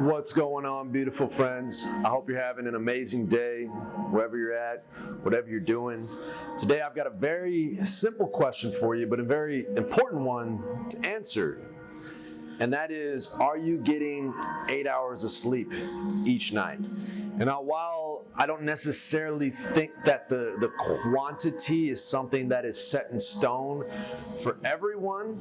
What's going on, beautiful friends? I hope you're having an amazing day, wherever you're at, whatever you're doing. Today I've got a very simple question for you, but a very important one to answer. And that is, are you getting 8 hours of sleep each night? And now, while I don't necessarily think that the quantity is something that is set in stone for everyone,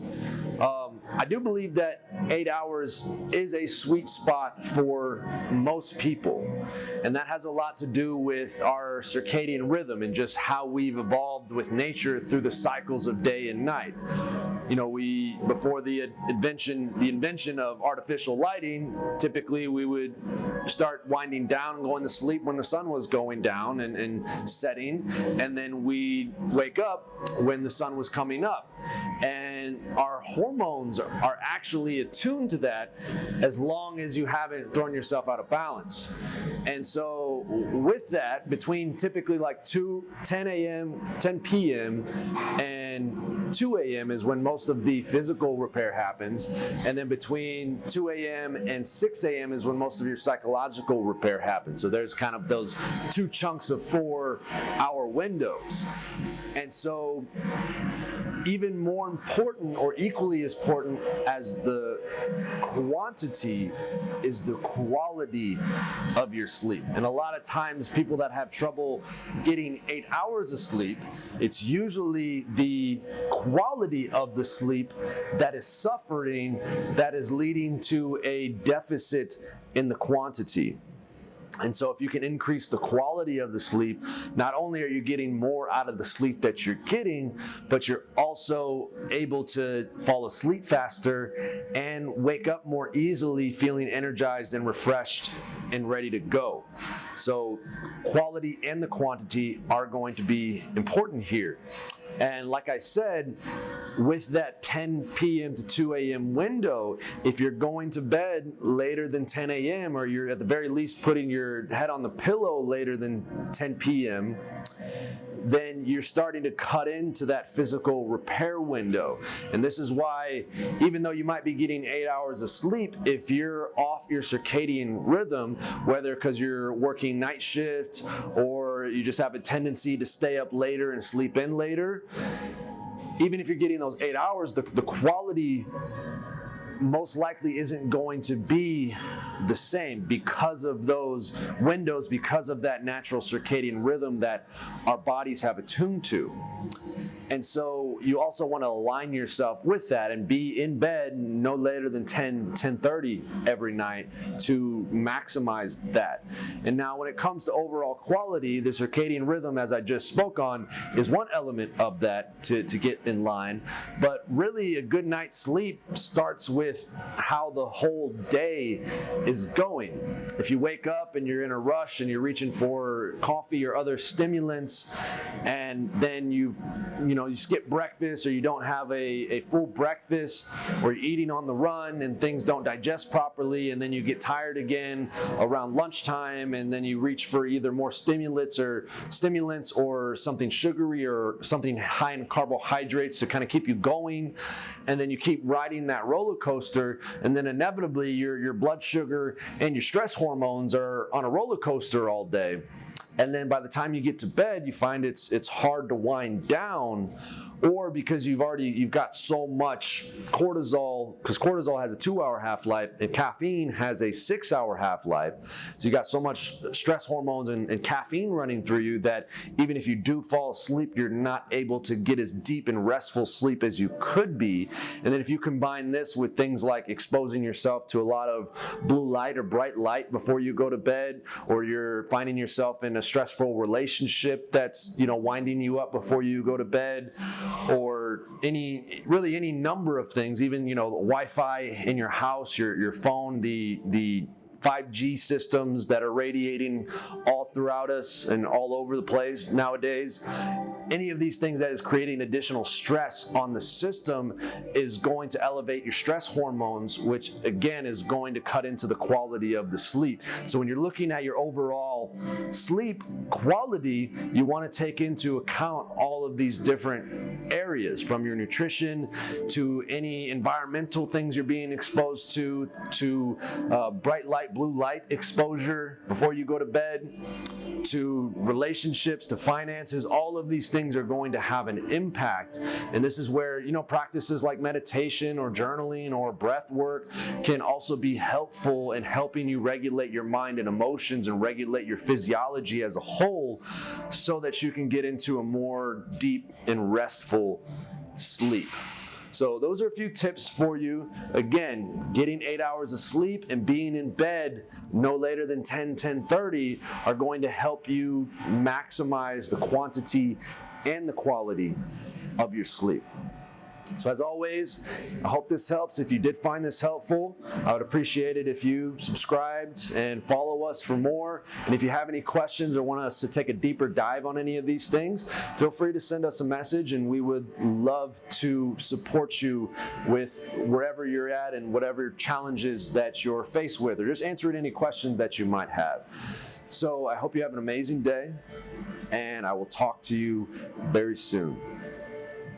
I do believe that 8 hours is a sweet spot for most people. And that has a lot to do with our circadian rhythm and just how we've evolved with nature through the cycles of day and night. You know, before the invention of artificial lighting, typically we would start winding down and going to sleep when the sun was going down and setting, and then we'd wake up when the sun was coming up. And our hormones are actually attuned to that as long as you haven't thrown yourself out of balance. And so with that, between typically like 10 p.m. and 2 a.m. is when most of the physical repair happens. And then between 2 a.m. and 6 a.m. is when most of your psychological repair happens. So there's kind of those two chunks of 4-hour windows. And so even more important, or equally as important as the quantity, is the quality of your sleep. And a lot of times people that have trouble getting 8 hours of sleep, it's usually the quality of the sleep that is suffering, that is leading to a deficit in the quantity. And so if you can increase the quality of the sleep, not only are you getting more out of the sleep that you're getting, but you're also able to fall asleep faster and wake up more easily, feeling energized and refreshed and ready to go. So quality and the quantity are going to be important here. And like I said, with that 10 p.m. to 2 a.m. window, if you're going to bed later than 10 a.m. or you're at the very least putting your head on the pillow later than 10 p.m., then you're starting to cut into that physical repair window. And this is why, even though you might be getting 8 hours of sleep, if you're off your circadian rhythm, whether because you're working night shift or you just have a tendency to stay up later and sleep in later, even if you're getting those 8 hours, the quality most likely isn't going to be the same because of those windows, because of that natural circadian rhythm that our bodies have attuned to. And so you also want to align yourself with that and be in bed no later than 10:30 every night to maximize that. And now when it comes to overall quality, the circadian rhythm, as I just spoke on, is one element of that to get in line. But really a good night's sleep starts with how the whole day is going. If you wake up and you're in a rush and you're reaching for coffee or other stimulants, and then you skip breakfast, or you don't have a full breakfast, or you're eating on the run and things don't digest properly, and then you get tired again around lunchtime, and then you reach for either more stimulants or something sugary or something high in carbohydrates to kind of keep you going, and then you keep riding that roller coaster, and then inevitably your blood sugar and your stress hormones are on a roller coaster all day. And then by the time you get to bed, you find it's hard to wind down, or because you've got so much cortisol, because cortisol has a 2-hour half-life and caffeine has a 6-hour half-life. So you got so much stress hormones and caffeine running through you that even if you do fall asleep, you're not able to get as deep and restful sleep as you could be. And then if you combine this with things like exposing yourself to a lot of blue light or bright light before you go to bed, or you're finding yourself in a stressful relationship that's winding you up before you go to bed, or any number of things, even Wi-Fi in your house, your phone, the 5G systems that are radiating all throughout us and all over the place nowadays. Any of these things that is creating additional stress on the system is going to elevate your stress hormones, which again is going to cut into the quality of the sleep. So when you're looking at your overall sleep quality, you want to take into account all of these different areas, from your nutrition to any environmental things you're being exposed to bright light bright blue light exposure before you go to bed, to relationships, to finances, all of these things are going to have an impact. And this is where, practices like meditation or journaling or breath work can also be helpful in helping you regulate your mind and emotions and regulate your physiology as a whole so that you can get into a more deep and restful sleep. So those are a few tips for you. Again, getting 8 hours of sleep and being in bed no later than 10:30 are going to help you maximize the quantity and the quality of your sleep. So as always, I hope this helps. If you did find this helpful, I would appreciate it if you subscribed and follow us for more. And if you have any questions or want us to take a deeper dive on any of these things, feel free to send us a message, and we would love to support you with wherever you're at and whatever challenges that you're faced with, or just answering any questions that you might have. So I hope you have an amazing day, and I will talk to you very soon.